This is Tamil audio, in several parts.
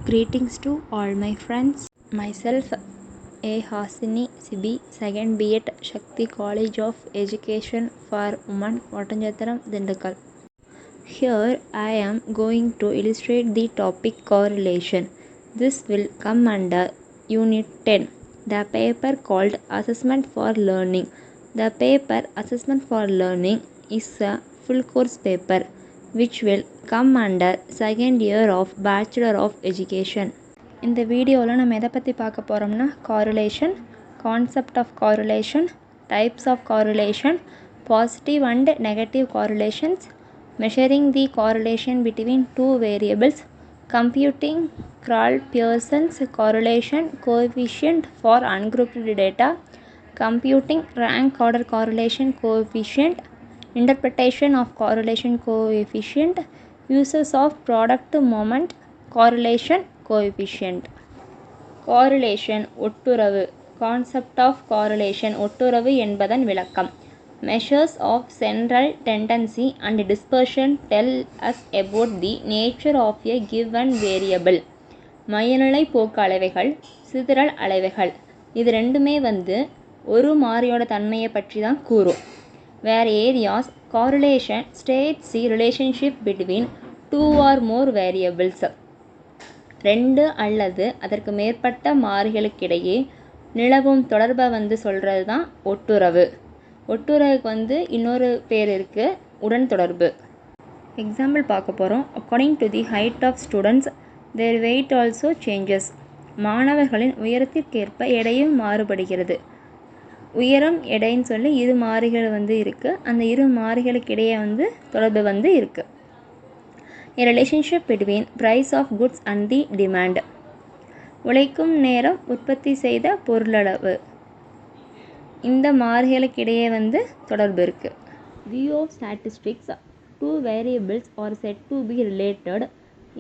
Greetings to all my friends. Myself A. Hasini Sibi, 2nd B.Ed, Shakti College of Education for Women, Vatanjatharam, Dindigul. Here I am going to illustrate the topic correlation. This will come under Unit 10, the paper called Assessment for Learning. The paper Assessment for Learning is a full course paper which will come under second year of Bachelor of Education. இந்த வீடியோவில் நம்ம எதை பற்றி பார்க்க போகிறோம்னா correlation, concept of correlation, types of correlation, positive and negative correlations, measuring the correlation between two variables, computing Kroll-Pearson's correlation coefficient for ungrouped data, computing rank order correlation coefficient, interpretation of correlation coefficient, uses of product moment correlation coefficient. Correlation ஒட்டுறவு, concept of correlation ஒட்டுறவு என்பதன் விளக்கம். Measures of central tendency and dispersion tell us about the nature of a given variable. மையநிலை போக்கு அளவைகள், சிதறல் அளவைகள், இது ரெண்டுமே ஒரு மாறியோட தன்மையை பற்றி தான் கூறும். Where areas correlation states the relationship between two or more variables. ரெண்டு அல்லது அதற்கு மேற்பட்ட மாறிகளுக்கிடையே நிலவும் தொடர்பை சொல்கிறது தான் ஒட்டுறவு. ஒட்டுறவுக்கு இன்னொரு பேர் இருக்குது, உடன் தொடர்பு. எக்ஸாம்பிள் பார்க்க போகிறோம். According to the height of students their weight also changes. மாணவர்களின் உயரத்திற்கேற்ப எடையும் மாறுபடுகிறது. உயரம் எடைன்னு சொல்லி இரு மாறிகள் இருக்குது. அந்த இரு மாறிகளுக்கு இடையே தொடர்பு இருக்குது. A relationship between price of goods and the demand. உழைக்கும் நேரம் உற்பத்தி செய்த பொருளளவு, இந்த மாறிகளுக்கு இடையே தொடர்பு இருக்குது. View of statistics. Two variables are said to be related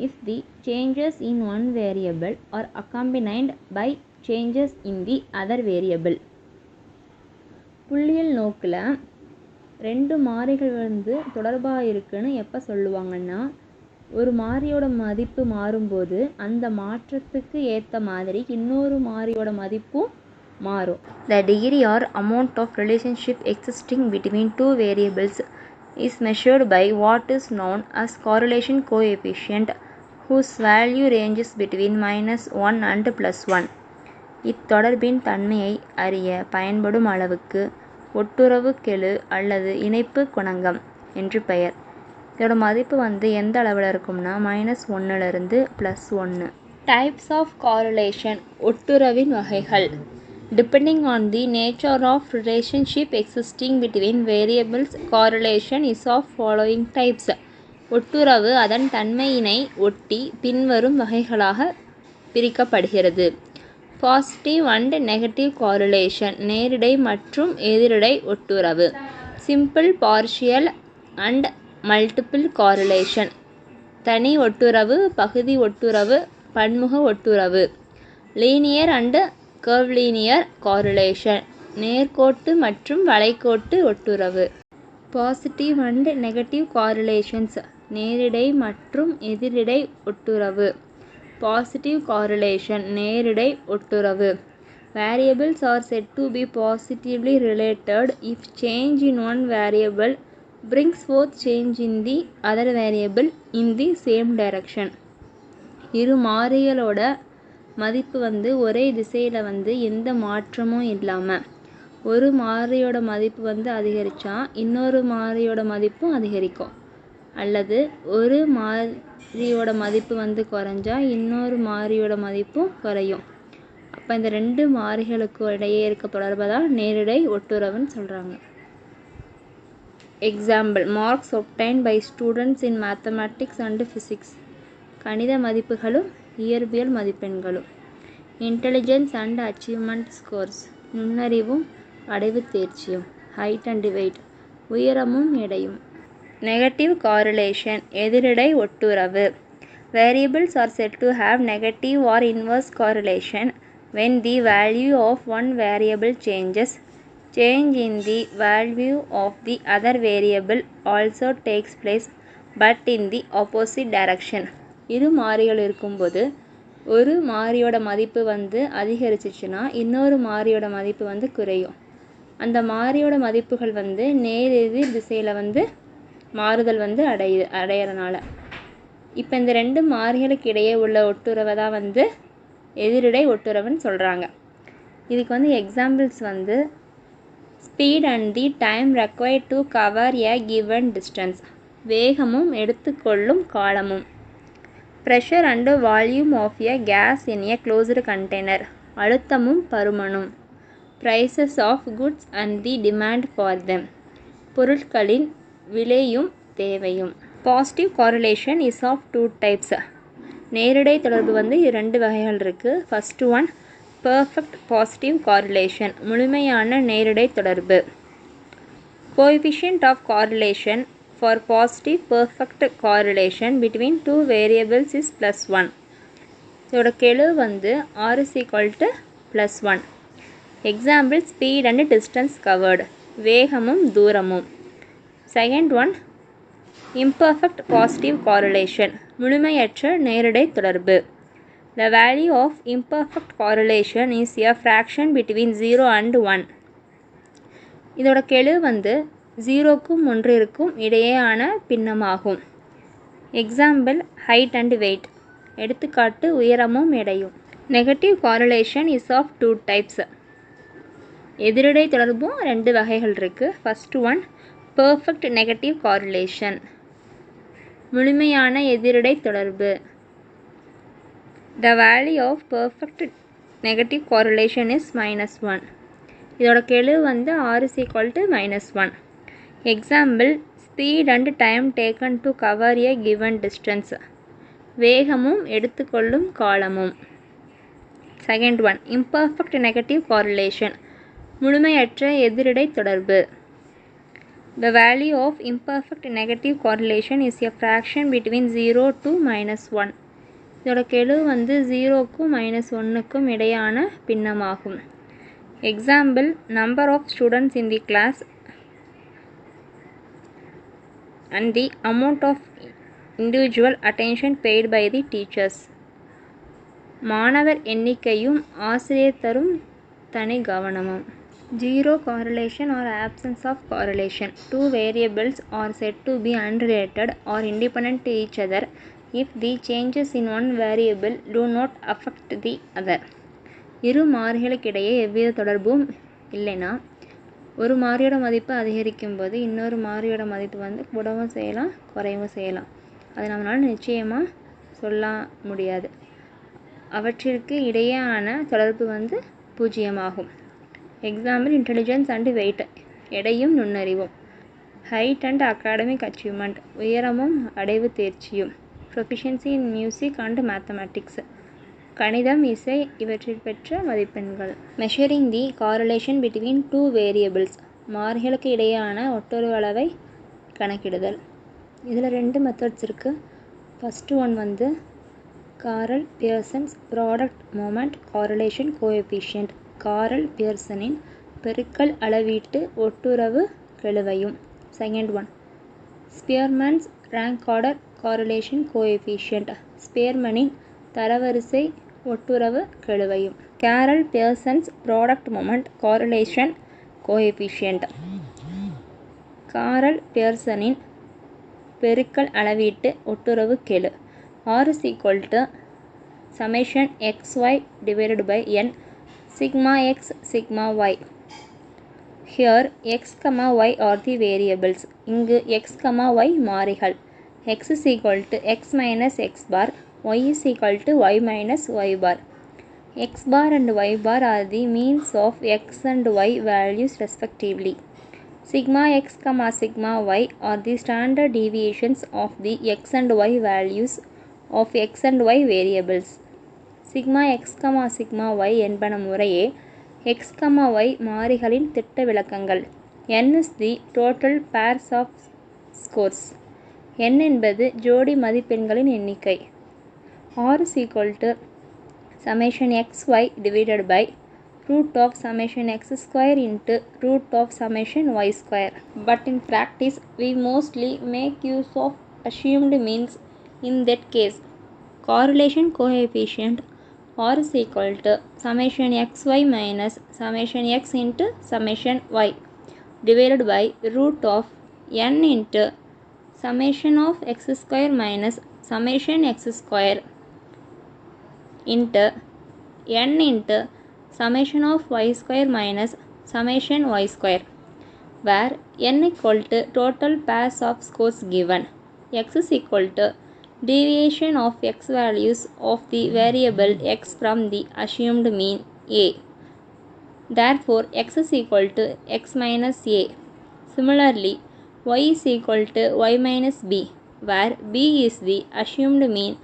if the changes in one variable are accompanied by changes in the other variable. புள்ளியல் நோக்கில் ரெண்டு மாறிகள் தொடர்பாக இருக்குன்னு எப்போ சொல்லுவாங்கன்னா, ஒரு மாறியோட மதிப்பு மாறும்போது அந்த மாற்றத்துக்கு ஏற்ற மாதிரி இன்னொரு மாறியோட மதிப்பும் மாறும். The degree or amount of relationship existing between two variables is measured by what is known as correlation coefficient, whose value ranges between -1 and +1. இத்தொடர்பின் தன்மையை அறிய பயன்படும் அளவுக்கு ஒட்டுறவு கெழு அல்லது இணைப்பு குணகம் என்று பெயர். இதோட மதிப்பு எந்த அளவில் இருக்கும்னா -1லிருந்து +1. டைப்ஸ் ஆஃப் correlation ஒட்டுறவின் வகைகள். Depending on the nature of relationship existing between variables, correlation is of following types. ஒட்டுறவு அதன் தன்மையினை ஒட்டி பின்வரும் வகைகளாக பிரிக்கப்படுகிறது. பாசிட்டிவ் அண்ட் நெகட்டிவ் correlation நேரிடை மற்றும் எதிரிடை ஒட்டுறவு. Simple, partial and multiple correlation தனி ஒட்டுறவு, பகுதி ஒட்டுறவு, பன்முக ஒட்டுறவு. லீனியர் அண்ட் கர்வ்லீனியர் correlation நேர்கோட்டு மற்றும் வளைகோட்டு ஒட்டுறவு. பாசிட்டிவ் அண்ட் நெகட்டிவ் correlations நேரிடை மற்றும் எதிரிடை ஒட்டுறவு. பாசிட்டிவ் correlation நேரிடை ஒட்டுறவு. Variables are said to be positively related if change in one variable brings forth change in the other variable in the same direction. இரு மாறிகளோட மதிப்பு ஒரே திசையில் எந்த மாற்றமும் இல்லாமல் ஒரு மாறியோட மதிப்பு அதிகரித்தா இன்னொரு மாறியோட மதிப்பும் அதிகரிக்கும், அல்லது ஒரு மாறியோட மதிப்பு குறைஞ்சா இன்னொரு மாறியோட மதிப்பும் குறையும். அப்போ இந்த ரெண்டு மாறிகளுக்கு இடையே இருக்க தொடர்பை தான் நேரிடை ஒட்டுறவுன்னு சொல்கிறாங்க. Example, marks obtained by students in mathematics and physics. கணித மதிப்புகளும் இயற்பியல் மதிப்பெண்களும். Intelligence and achievement scores. நுண்ணறிவும் அடைவு தேர்ச்சியும். Height and weight. உயரமும் எடையும். நெகட்டிவ் correlation எதிரிடை ஒட்டுறவு. Variables are said to have negative or inverse correlation when the value of one variable changes. Change in the value of the other variable also takes place but in the opposite direction. இரு மாறிகள் இருக்கும்போது ஒரு மாறியோட மதிப்பு வந்து அதிகரிச்சிச்சுன்னா இன்னொரு மாறியோட மதிப்பு வந்து குறையும். அந்த மாறியோட மதிப்புகள் வந்து நேரெதிர் திசையில் வந்து மாறுதல் வந்து அடையிறனால இப்போ இந்த ரெண்டு மாறிகளுக்கு இடையே உள்ள ஒட்டுறவை தான் வந்து எதிரிடை ஒட்டுறவுன்னு சொல்கிறாங்க. இதுக்கு வந்து எக்ஸாம்பிள்ஸ் வந்து speed and the time required to cover a given distance, வேகமும் எடுத்துக்கொள்ளும் காலமும். Pressure and volume of a gas in a closed container, அழுத்தமும் பருமனும். Prices of goods and the demand for them, பொருட்களின் விலையும் தேவையும். Positive correlation is of two types, நேரிடை தொடர்பு வந்து ரெண்டு வகைகள் இருக்குது. First one perfect positive correlation, முழுமையான நேரிடை தொடர்பு. Coefficient of correlation for positive perfect correlation between two variables is +1. இதோட கெழு வந்து r is equal to +1. Example speed and distance covered, வேகமும் தூரமும். Second one imperfect positive correlation, முழுமையற்ற நேரிடை தொடர்பு. The value of imperfect correlation is a fraction between 0 and 1. இதோட கெழு வந்து 0க்கும் 1ற்கும் இடையேயான பின்னமாகும். எக்ஸாம்பிள் ஹைட் அண்ட் வெயிட், எடுத்துக்காட்டு உயரமும் எடையும். Negative correlation is of two types, எதிரிடை தொடர்பும் ரெண்டு வகைகள் இருக்குது. First one perfect negative correlation, முழுமையான எதிரிடை தொடர்பு. The value of perfect negative correlation is -1. இதோட கெழு வந்து r is equal to -1. Example speed and time taken to cover a given distance, வேகமும் எடுத்துக்கொள்ளும் காலமும். Second one imperfect negative correlation, முழுமையற்ற எதிரிடை தொடர்பு. The value of imperfect negative correlation is a fraction between 0 to -1. இதோட கெழு வந்து 0க்கும் -1க்கும் இடையான பின்னமாகும். Example number of students in the class and the amount of individual attention paid by the teachers. மாணவர் எண்ணிக்கையும் ஆசிரியர் தரும் தனி கவனமும். Zero correlation or absence of correlation, two variables are said to be unrelated or independent to each other if the changes in one variable do not affect the other. இரு மாறிகளுக்கிடையே எவ்வித தொடர்பும் இல்லைன்னா ஒரு மாறியோட மதிப்பு அதிகரிக்கும் போது இன்னொரு மாறியோட மதிப்பு வந்து கூடவும் செய்யலாம் குறையவும் செய்யலாம். அது நம்மளால் நிச்சயமாக சொல்ல முடியாது. அவற்றிற்கு இடையேயான தொடர்பு வந்து பூஜ்ஜியமாகும். எக்ஸாம்பிள் இன்டெலிஜென்ஸ் அண்ட் வெயிட், எடையும் நுண்ணறிவும். ஹைட் அண்ட் அகாடமிக் அச்சீவ்மெண்ட், உயரமும் அடைவு தேர்ச்சியும். Proficiency in music and mathematics, கணிதம் இசை இவற்றில் பெற்ற மதிப்பெண்கள். Measuring the correlation between two variables, மாறிகளுக்கு இடையேயான ஒட்டுறவளவை கணக்கிடுதல். இதில் ரெண்டு மெத்தட்ஸ் இருக்குது. ஃபஸ்ட்டு ஒன் வந்து Karl Pearson's product moment correlation coefficient, Karl பியர்சனின் பெருக்கல் அளவீட்டு ஒட்டுறவு கெழுவையும். Second one Spearman's rank order correlation coefficient, ஸ்பியர்மனின் தரவரிசை ஒட்டுறவு கெழுவையும். Karl Pearson's product moment correlation coefficient, Karl பியர்சனின் பெருக்கல் அளவீட்டு ஒட்டுறவு கெழு. r is equal to summation xy divided by n sigma x sigma y. Here x, y are the variables. இங்கு x, y மாறிகள். x is equal to x minus x bar, y is equal to y minus y bar. X bar and y bar are the means of x and y values respectively. Sigma x, sigma y are the standard deviations of the x and y values of x and y variables. Sigma x, sigma y என்பன முறையே x, y மாறிகளின் திட்ட விலக்கங்கள். n is the total pairs of scores. n என்பது ஜோடி மதிப்பெண்களின் எண்ணிக்கை. r is equal to summation xy divided by root of summation x square into root of summation y square. But in practice, we mostly make use of assumed means. In that case, correlation coefficient r is equal to summation xy minus summation x into summation y divided by root of n into summation of x square minus summation x square into n into summation of y square minus summation y square, where n equal to total pairs of scores given, x is equal to deviation of x values of the variable x from the assumed mean a. Therefore, x is equal to x minus a. Similarly, y is equal to y minus b, where b is the assumed mean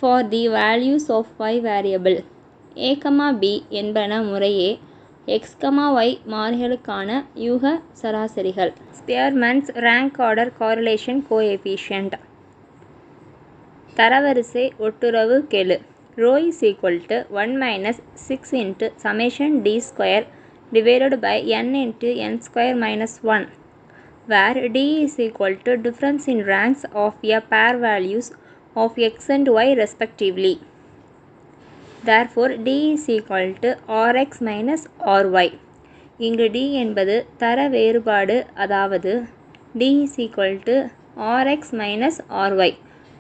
for the values of y variable. a, b என்பன முறையே x, y மாறிகளுக்கான யூக சராசரிகள். Spearman's rank order correlation coefficient. தரவரிசை ஒட்டுறவு கெழு rho is equal to 1 minus 6 into summation d square divided by n into n square minus 1, where d is equal to difference in ranks of a pair values of x and y respectively. Therefore, d is equal to rx minus ry. இங்கு d என்பது தர வேறுபாடு, அதாவது d is equal to rx minus ry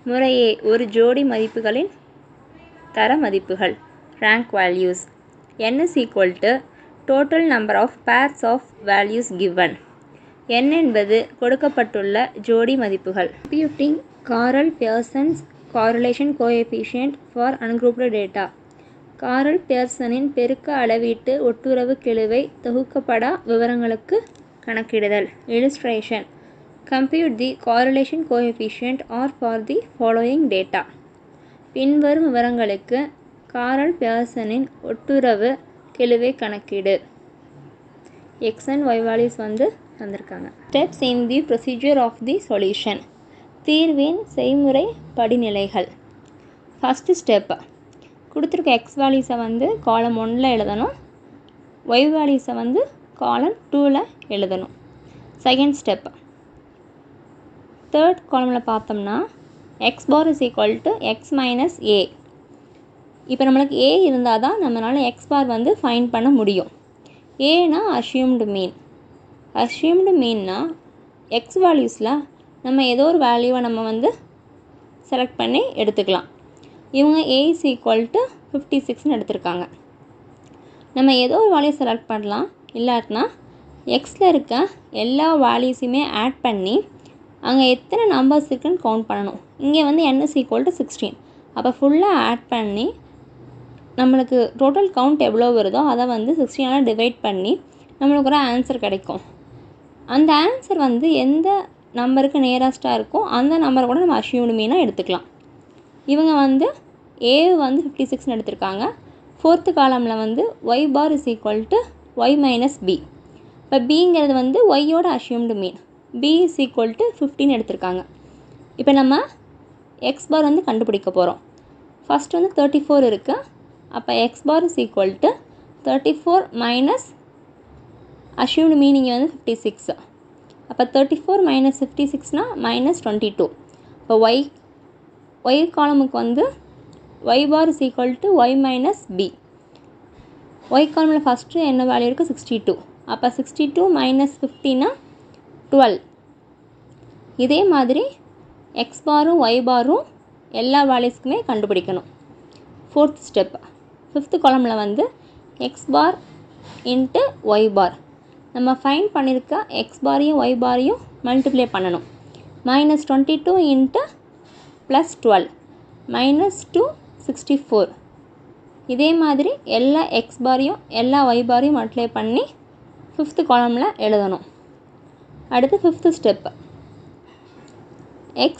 முறையே ஒரு ஜோடி மதிப்புகளின் தர மதிப்புகள் rank values. n is equal to total number of pairs of values given. n என்பது கொடுக்கப்பட்டுள்ள ஜோடி மதிப்புகள். Computing Karl Pearson's correlation coefficient for ungrouped data. காரல் பியர்சனின் பெருக்க அளவீட்டு ஒட்டுறவு கெழுவை தொகுக்கப்படா விவரங்களுக்கு கணக்கிடுதல். Illustration. Compute the correlation coefficient r for the following data. பின்வரும் விவரங்களுக்கு காரல் பியர்சனின் ஒட்டுறவு கெழுவை கணக்கிடு. x and y values வந்திருக்காங்க. Steps in the procedure of the solution. தீர்வின் செய்முறை படிநிலைகள். First step. கொடுத்துருக்க x வேல்யூஸை காலம் 1ல் எழுதணும், y வேல்யூஸை காலம் 2ல் எழுதணும். செகண்ட் ஸ்டெப், தேர்ட் காலமில் பார்த்தோம்னா x bar is equal to x minus a. இப்போ நம்மளுக்கு a இருந்தால் தான் நம்மளால் x bar ஃபைண்ட் பண்ண முடியும். ஏன்னா assumed mean. assumed meanனா x வேல்யூஸில் நம்ம ஏதோ ஒரு வேல்யூவை நம்ம செலக்ட் பண்ணி எடுத்துக்கலாம். இவங்க a is equal to 56ன்னு எடுத்திருக்காங்க. நம்ம ஏதோ ஒரு வேல்யூ செலக்ட் பண்ணலாம், இல்லாட்டினா எக்ஸில் இருக்க எல்லா வேல்யூஸுமே ஆட் பண்ணி அங்கே எத்தனை நம்பர்ஸ் இருக்குன்னு கவுண்ட் பண்ணணும். இங்கே n is equal to 16. அப்போ ஃபுல்லாக ஆட் பண்ணி நம்மளுக்கு டோட்டல் கவுண்ட் எவ்வளோ வருதோ அதை 16ஆல் டிவைட் பண்ணி நம்மளுக்கு ஒரு ஆன்சர் கிடைக்கும். அந்த ஆன்சர் எந்த நம்பருக்கு நியரஸ்ட்டாக இருக்கோ அந்த நம்பரை கூட நம்ம அஷ்யூம்டு மீனாக எடுத்துக்கலாம். இவங்க a 56ன்னு எடுத்திருக்காங்க. ஃபோர்த்து காலமில் y bar is equal to y minus b. இப்போ பிங்கிறது yயோட assumed mean, b is equal to 15 எடுத்திருக்காங்க. இப்போ நம்ம x bar கண்டுபிடிக்க போகிறோம். ஃபஸ்ட் 34 இருக்குது. அப்போ x bar is equal to 34 minus assumed meaning 56. அப்போ 34 minus 56னா -22. இப்போ y காலமுக்கு y bar is equal to y minus b. y காலமில் ஃபஸ்ட்டு என்ன வேல்யூ இருக்குது 62. அப்போ 62 minus 15 12. இதே மாதிரி x பாரும் y பாரும் எல்லா வேல்யூஸ்க்குமே கண்டுபிடிக்கணும். ஃபோர்த் ஸ்டெப், ஃபிஃப்த்து காலமில் x bar into y bar. நம்ம ஃபைண்ட் பண்ணியிருக்க x பாரையும் y பாரையும் மல்டிப்ளை பண்ணணும். -22 இன்ட்டு +12 -2 64. இதே மாதிரி எல்லா x பாரையும் எல்லா y பாரையும் மல்டிப்ளை பண்ணி ஃபிஃப்த்து காலமில் எழுதணும். அடுத்து fifth step, x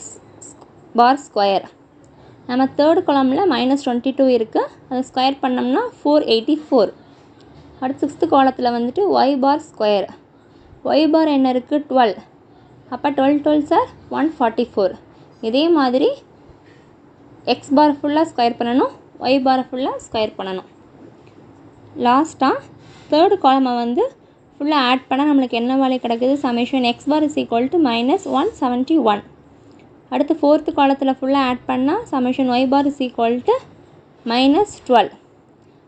bar square. நம்ம தேர்ட் காலமில் -22 இருக்குது, அதை ஸ்கொயர் பண்ணோம்னா 484. அடுத்து சிக்ஸ்த்து காலத்தில் y bar square. y bar என்ன இருக்குது 12. அப்போ 12 12s are 144. இதே மாதிரி x bar ஃபுல்லாக ஸ்கொயர் பண்ணணும், y bar ஃபுல்லாக ஸ்கொயர் பண்ணணும். லாஸ்ட்டாக தேர்டு காலமை ஃபுல்லாக ஆட் பண்ணால் நம்மளுக்கு என்ன வேல்யூ கிடைக்குது, summation x bar is equal to -171. அடுத்து ஃபோர்த்து காலத்தில் ஃபுல்லாக ஆட் பண்ணால் summation y bar is equal to minus 12.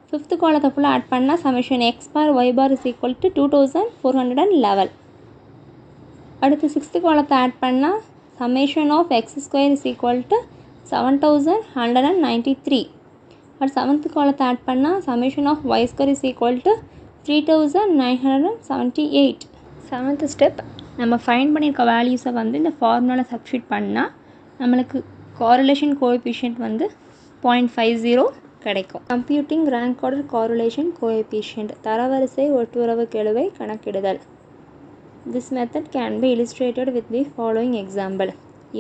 Fifth column ஃபுல்லாக ஆட் பண்ணால் summation x bar y bar is equal to 2411. அடுத்து சிக்ஸ்த்து காலத்தை ஆட் பண்ணால் summation of x square is equal to 7193. அடுத்து செவன்த்து காலத்தை ஆட் பண்ணால் summation of y square is equal to 3978. Seventh step நம்ம ஃபைண்ட் பண்ணியிருக்க வேல்யூஸை வந்து இந்த ஃபார்முலாவில் சப்ஸ்டியூட் பண்ணால் நம்மளுக்கு correlation coefficient வந்து 0.50 கிடைக்கும். Computing rank order correlation coefficient தரவரிசை ஒட்டுறவு கெழுவை கணக்கிடுதல். This method can be illustrated with the following example.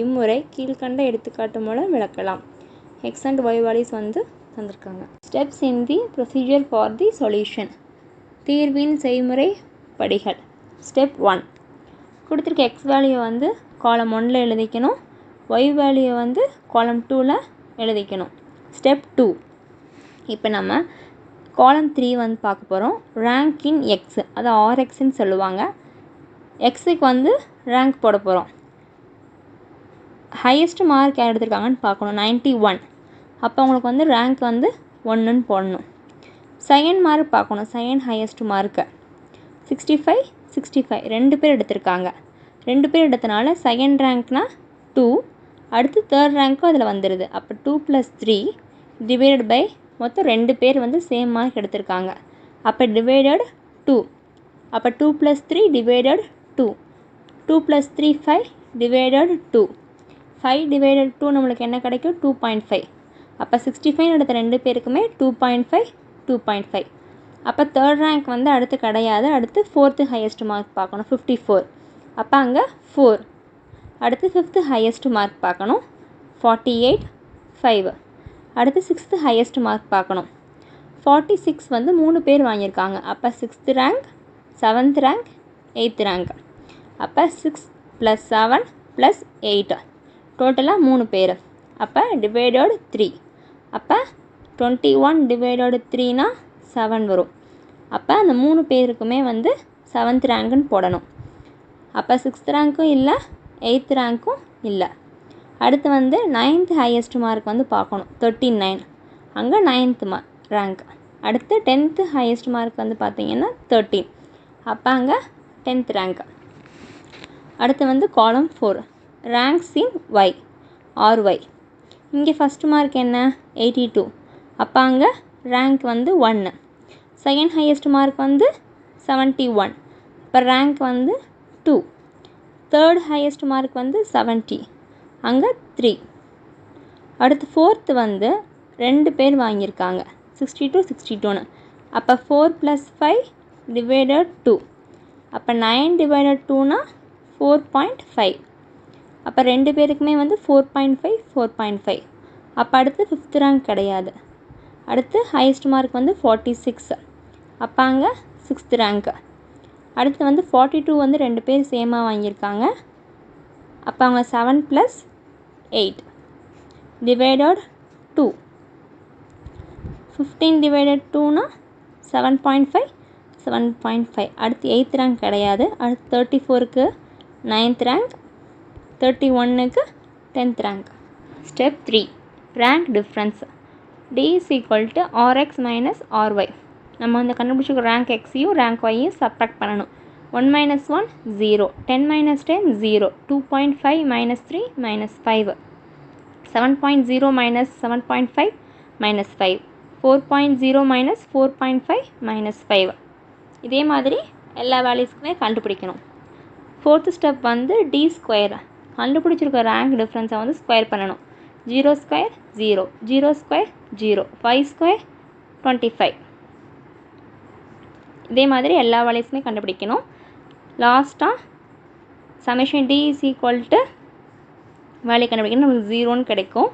இம்முறை கீழ்கண்ட எடுத்துக்காட்டு மூலம் விளக்கலாம். x and y values வந்து தந்திருக்காங்க. Steps in the procedure for the solution. தீர்வின் செய்முறை படிகள். Step 1. கொடுத்துருக்க x வேல்யூ வந்து காலம் 1ல் எழுதிக்கணும், y வேல்யூ வந்து காலம் 2ல் எழுதிக்கணும். Step 2. இப்போ நம்ம காலம் 3 வந்து பார்க்க போகிறோம். ரேங்க் இன் எக்ஸ், அது ஆர்எக்ஸ்ன்னு சொல்லுவாங்க. எக்ஸுக்கு வந்து ரேங்க் போட போகிறோம். ஹையஸ்ட் மார்க் யார் எடுத்திருக்காங்கன்னு பார்க்கணும், 91. அப்போ உங்களுக்கு வந்து ரேங்க் வந்து 1ன்னு போடணும். செகண்ட் மார்க் பார்க்கணும், செகண்ட் ஹையஸ்ட் மார்க்கு 65 2 பேர் எடுத்திருக்காங்க. 2 பேர் எடுத்தனால செகண்ட் ரேங்க்னா 2, அடுத்து தேர்ட் ரேங்க்கும் அதில் வந்துடுது. அப்போ 2 + 3 டிவைடட் பை மொத்தம் 2 பேர் வந்து சேம் மார்க் எடுத்திருக்காங்க. அப்போ டிவைடட் 2. அப்போ 2 + 3 டிவைடட் 2. 2 + 3 5 டிவைடட் 2. 5 டிவைடட் 2 நம்மளுக்கு என்ன கிடைக்கும், 2.5. அப்போ 65 எடுத்த 2 பேருக்குமே 2.5 2.5. அப்போ தேர்ட் ரேங்க் வந்து அடுத்து கிடையாது. அடுத்து ஃபோர்த்து ஹையஸ்ட் மார்க் பார்க்கணும், 54. அப்போ அங்கே 4. அடுத்து ஃபிஃப்த்து ஹையஸ்ட் மார்க் பார்க்கணும், 48 5. அடுத்து சிக்ஸ்த்து ஹையஸ்ட் மார்க் பார்க்கணும், 46 வந்து 3 பேர் வாங்கியிருக்காங்க. அப்போ 6th rank 7th rank 8th rank. அப்போ 6 + 7 + 8 டோட்டலாக 3 பேர். அப்போ டிவைடட் 3. அப்போ 21 டிவைடட் 3னா 7 வரும். அப்போ அந்த 3 பேருக்குமே வந்து 7th ரேங்க்குன்னு போடணும். அப்போ 6th ரேங்க்கும் இல்லை, 8th ரேங்க்கும் இல்லை. அடுத்து வந்து 9th ஹையஸ்ட் மார்க் வந்து பார்க்கணும், 39. அங்கே 9th ரேங்க். அடுத்து 10th ஹையஸ்ட் மார்க் வந்து பார்த்திங்கன்னா 13. அப்போ அங்கே 10th ரேங்க். அடுத்து வந்து காலம் 4 ரேங்க்ஸ் இன் ஒய் RY. இங்கே ஃபஸ்ட் மார்க் என்ன, 82. அப்போ அங்கே ரேங்க் வந்து 1. செகண்ட் ஹையஸ்ட் மார்க் வந்து 71. இப்போ ரேங்க் வந்து 2. தேர்ட் ஹையஸ்ட் மார்க் வந்து 70. அங்கே 3. அடுத்து ஃபோர்த்து வந்து 2 பேர் வாங்கியிருக்காங்க, 62 அப்போ 4 + 5 டிவைடட் 2. அப்போ 9 டிவைடட் 2னா 4.5. அப்போ 2 பேருக்குமே வந்து 4.5 4.5. அப்போ அடுத்து 5th ரேங்க் கிடையாது. அடுத்து ஹையஸ்ட் மார்க் வந்து 46. அப்போ அங்கே 6th ரேங்க். அடுத்து வந்து 42 வந்து 2 பேர் சேமாக வாங்கியிருக்காங்க. அப்போ அவங்க 7 + 8 டிவைடட் 2. 15 டிவைடட் 2னா 7.5 7.5. அடுத்து 8th ரேங்க் கிடையாது. அடுத்து 34க்கு 9th ரேங்க், 31க்கு 10th rank. Step 3 rank difference. D = RX - RY. நம்ம வந்து கண்டுபிடிச்சிருக்க ரேங்க் எக்ஸையும் ரேங்க் ஒய்யும் சப்ராக்ட் பண்ணணும். 1 - 1 0, 10 - 10 0, 2.5 - 3 -5, 7.0 - 7.5 -5, 4.0 - 4.5 -5. இதே மாதிரி எல்லா வேல்யூஸ்க்குமே கண்டுபிடிக்கணும். ஃபோர்த்து ஸ்டெப் வந்து D² கண்டுபிடிச்சிருக்க ரேங்க் டிஃப்ரென்ஸை வந்து ஸ்கொயர் பண்ணணும். 0² 0, 0² 0, 5² 25. இதே மாதிரி எல்லா வேல்யூஸுமே கண்டுபிடிக்கணும். லாஸ்ட்டாக summation D = வேல்யூ கண்டுபிடிக்கணும், நமக்கு 0ன்னு கிடைக்கும்.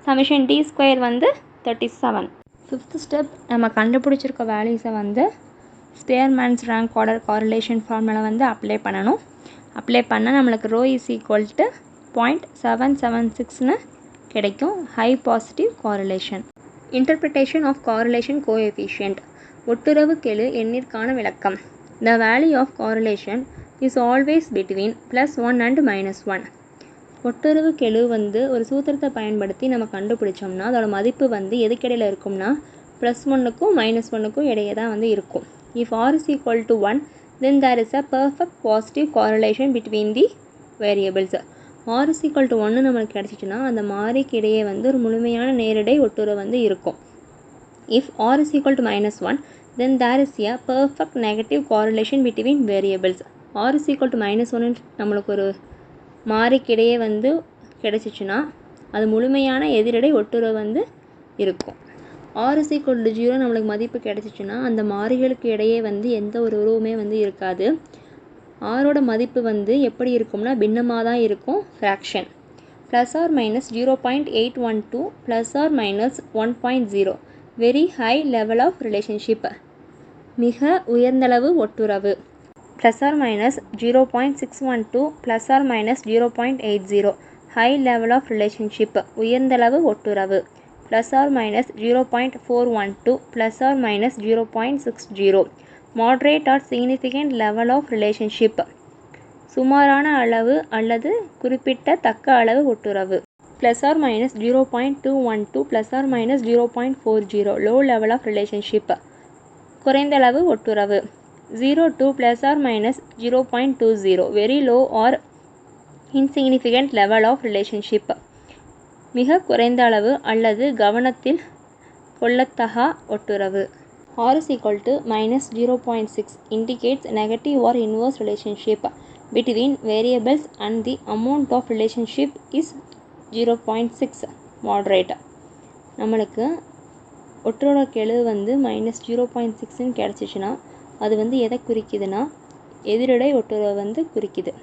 summation D² வந்து 37. ஃபிஃப்த் ஸ்டெப் நம்ம கண்டுபிடிச்சிருக்க வேல்யூஸை வந்து Spearman's rank order correlation formula வந்து அப்ளை பண்ணணும். அப்ளை பண்ணால் நம்மளுக்கு ρ = 0.776ன்னு கிடைக்கும். High positive correlation. Interpretation of correlation coefficient. ஒட்டுறவு கெழு எண்ணிற்கான விளக்கம். The value of correlation is always between +1 and -1. ஒட்டுறவு கெழு வந்து ஒரு சூத்திரத்தை பயன்படுத்தி நம்ம கண்டுபிடிச்சோம்னா அதோட மதிப்பு வந்து எதுக்கிடையில் இருக்கும்னா +1க்கும் -1க்கும் இடையே தான் வந்து இருக்கும். If r is equal to 1 then there is a perfect positive correlation between the variables. r is equal to 1 நம்மளுக்கு கிடச்சிச்சுன்னா அந்த மாறிக்கு இடையே வந்து ஒரு முழுமையான நேரடை ஒட்டுறவு வந்து இருக்கும். If r is equal to -1 then there is a perfect negative correlation between variables. r is equal to -1 நம்மளுக்கு ஒரு மாறிக்கிடையே வந்து கிடச்சிச்சுன்னா அது முழுமையான எதிரடை ஒட்டுறவு வந்து இருக்கும். r is equal to 0 நம்மளுக்கு மதிப்பு கிடச்சிச்சுன்னா அந்த மாறிகளுக்கு இடையே வந்து எந்த ஒரு உறவுமே வந்து இருக்காது. ஆரோட மதிப்பு வந்து எப்படி இருக்கும்னா பின்னமாக தான் இருக்கும், fraction. +or-0.812 +or-1.0 very high level of relationship, மிக உயர்ந்தளவு ஒட்டுறவு. +or-0.612 +or-0.80 high level of relationship, உயர்ந்தளவு ஒட்டுறவு. +or-0.412 +or-0.60 moderate or significant level of relationship, சுமாரான அளவு அல்லது குறிப்பிடத்தக்க அளவு ஒட்டுறவு. +or-0.212 +or-0.40 low level of relationship, குறைந்தளவு ஒட்டுறவு. 0 to +or-0.20 very low or insignificant level of relationship, மிக குறைந்த அளவு அல்லது கவனத்தில் கொள்ளத்தகா ஒட்டுறவு. r is equal to -0.6 indicates negative or inverse relationship between variables and the amount of relationship is 0.6 moderate. நம்மளுக்கு ஒட்டுறவு கெழு வந்து -0.6ன்னு கிடச்சிச்சுன்னா அது வந்து எதை குறிக்குதுன்னா எதிரடை ஒட்டுறவை வந்து குறிக்குது.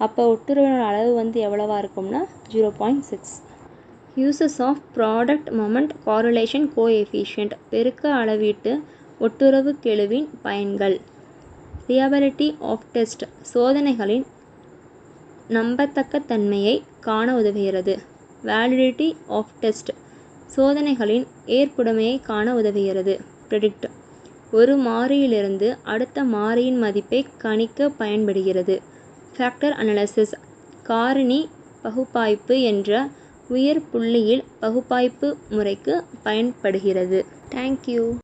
அப்போ ஒட்டுறவோட அளவு வந்து எவ்வளவா இருக்கும்னா 0.6. Uses of product moment correlation coefficient, பெருக்க அளவீட்டு ஒட்டுறவு கெழுவின் பயன்கள். ரிலையபிலிட்டி ஆஃப் டெஸ்ட், சோதனைகளின் நம்பத்தக்க தன்மையை காண உதவுகிறது. வேலிடிட்டி ஆஃப் டெஸ்ட், சோதனைகளின் ஏற்புடைமையை காண உதவுகிறது. ப்ரெடிக்ட், ஒரு மாறியிலிருந்து அடுத்த மாறியின் மதிப்பை கணிக்க பயன்படுகிறது. ஃபேக்டர் அனாலிசிஸ், காரணி பகுப்பாய்வு என்ற உயர் புள்ளியில் பகுப்பாய்வு முறைக்கு பயன்படுகிறது. தேங்க்யூ.